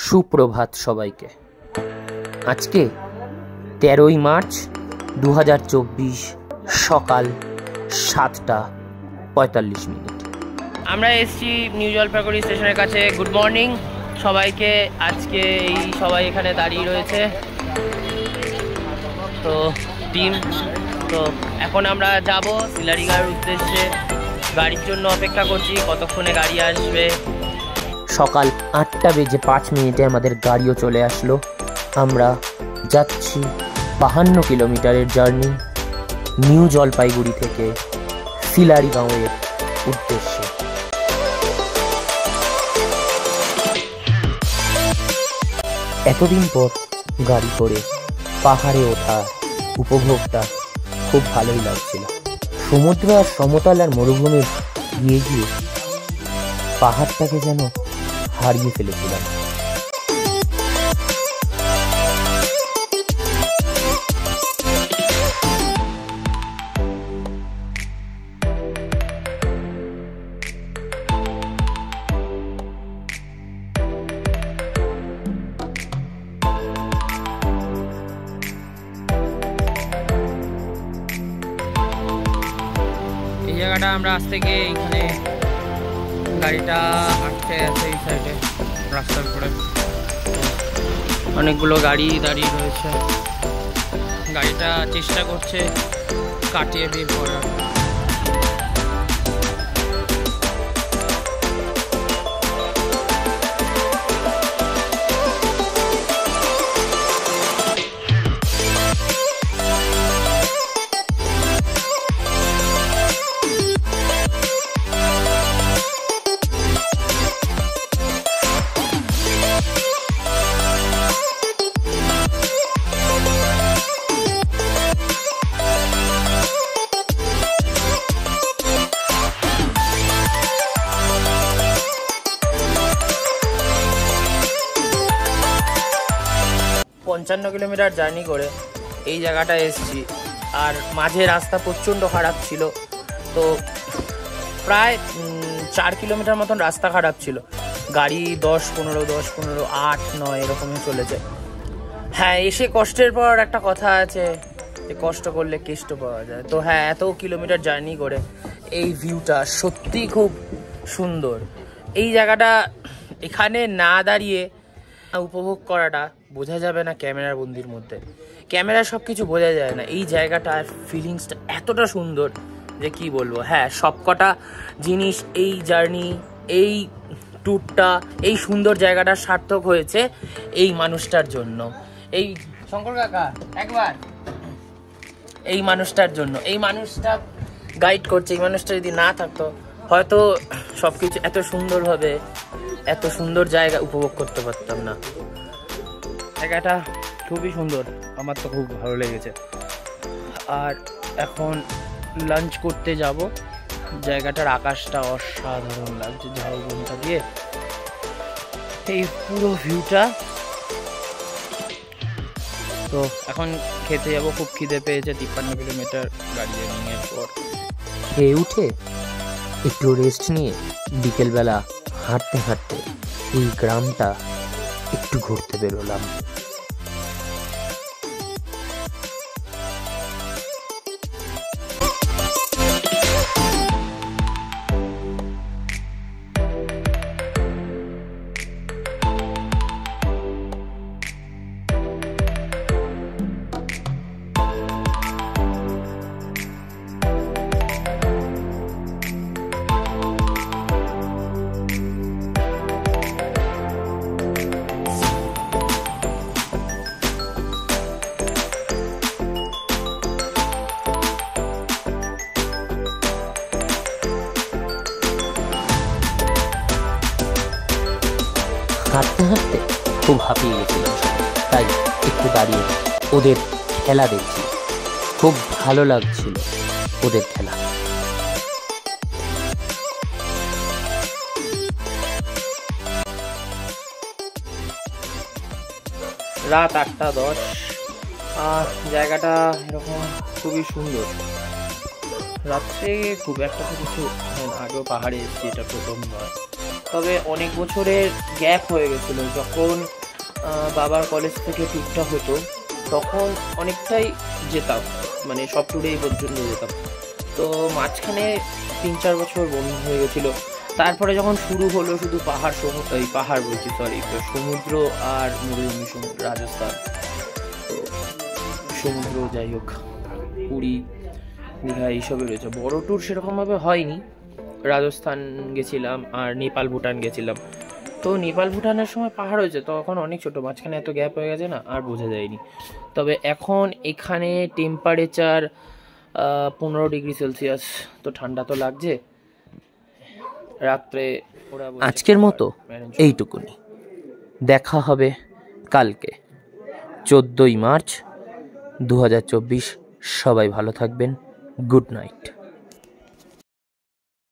সুপ্রভাত সবাইকে। আজকে 13ই মার্চ 2024 সকাল 7:45। আমরা এসেছি নিউ জলপাইগুড়ি স্টেশনের কাছে। গুড মর্নিং সবাইকে। আজকে এই সবাই এখানে দাঁড়িয়ে রয়েছে তো টিম। তো এখন আমরা যাব শিলারিঘাটার উদ্দেশ্যে। গাড়ির জন্য অপেক্ষা করছি, কতক্ষণে গাড়ি আসবে। সকাল 8:05 আমাদের গাড়িও চলে আসলো। আমরা যাচ্ছি 52 কিলোমিটারের জার্নি নিউ জলপাইগুড়ি থেকে শিলারিগাঁওয়ের উদ্দেশ্যে। এতদিন পর গাড়ি করে পাহাড়ে ওঠার উপভোগটা খুব ভালোই লাগছিল। সমুদ্র আর সমতল আর মরুভূমির গিয়ে গিয়ে পাহাড়টাকে যেন হারিয়ে ফেলেছিলাম। এই জায়গাটা আমরা আজ থেকে এইখানে গাড়িটা আটকে আছে এই সাইডে রাস্তার উপরে। অনেকগুলো গাড়ি দাঁড়িয়ে রয়েছে। গাড়িটা চেষ্টা করছে কাটিয়ে বের করার। কিলোমিটার জার্নি করে এই জায়গাটা এসেছি। আর মাঝে রাস্তা প্রচণ্ড খারাপ ছিল, তো প্রায় 4 কিলোমিটার মতন রাস্তা খারাপ ছিল। গাড়ি 10-15 8-9 এরকমই চলেছে। হ্যাঁ, এসে কষ্টের পর একটা কথা আছে যে কষ্ট করলে কেষ্ট পাওয়া যায়। তো হ্যাঁ, এত কিলোমিটার জার্নি করে এই ভিউটা সত্যি খুব সুন্দর। এই জায়গাটা এখানে না দাঁড়িয়ে উপভোগ করাটা বোঝা যাবে না ক্যামেরার বন্দির মধ্যে। ক্যামেরা সব কিছু বোঝা যায় না। এই জায়গাটার ফিলিংসটা এতটা সুন্দর যে কি বলবো। হ্যাঁ, সবকটা জিনিস, এই জার্নি, এই ট্যুরটা, এই সুন্দর জায়গাটা সার্থক হয়েছে এই মানুষটার জন্য। এই শঙ্কর কাকা একবার এই মানুষটার জন্য। এই মানুষটা গাইড করছে। এই মানুষটা যদি না থাকতো হয়তো সব কিছু এত সুন্দরভাবে, এত সুন্দর জায়গা উপভোগ করতে পারতাম না। জায়গাটা খুবই সুন্দর, আমার তো খুব ভালো লেগেছে। আর এখন লাঞ্চ করতে যাব। জায়গাটার আকাশটা অসাধারণ লাগছে ঝাউবনটা দিয়ে। এই পুরো ভিউটা। তো এখন খেতে যাব, খুব খিদে পেয়েছে। 53 কিলোমিটার গাড়ি জার্নিংয়ের পর খেয়ে উঠে একটু রেস্ট নিয়ে বিকেলবেলা হাঁটতে হাঁটতে এই গ্রামটা একটু ঘুরতে বেরোলাম। হাঁটতে হাঁটতে খুব হাঁপিয়ে গেছিলাম, তাই একটু দাঁড়িয়ে ওদের খেলা দেখছি। খুব ভালো লাগছিল ওদের খেলা। রাত 8:10। জায়গাটা এরকম খুবই সুন্দর। রাত্রে খুব একটা কিছু আগেও পাহাড়ে এসেছি, এটা প্রথম নয়। তবে অনেক বছরের গ্যাপ হয়ে গেছিলো। যখন বাবার কলেজ থেকে ট্যুরটা হতো তখন অনেকটাই যেতাম, মানে সব ট্যুরেই পর্যন্ত যেতাম। তো মাঝখানে 3-4 বছর বন্ধ হয়ে গেছিলো। তারপরে যখন শুরু হলো শুধু পাহাড় বলছি, সরি, সমুদ্র আর মরুভূমি, রাজস্থান, তো সমুদ্র, যাই হোক, পুরী, দীঘা এইসবে রয়েছে। বড় ট্যুর সেরকমভাবে হয়নি। রাজস্থান গেছিলাম আর নেপাল ভুটান গেছিলাম। তো নেপাল ভুটানের সময় পাহাড় হয়েছে, তখন অনেক ছোটো, মাঝখানে এত গ্যাপ হয়ে গেছে না, আর বোঝা যায়নি। তবে এখন এখানে টেম্পারেচার 15 ডিগ্রি সেলসিয়াস, তো ঠান্ডা তো লাগছে। রাত্রে আজকের মতো এইটুকুনি, দেখা হবে কালকে 14ই মার্চ 2024। সবাই ভালো থাকবেন। Good night.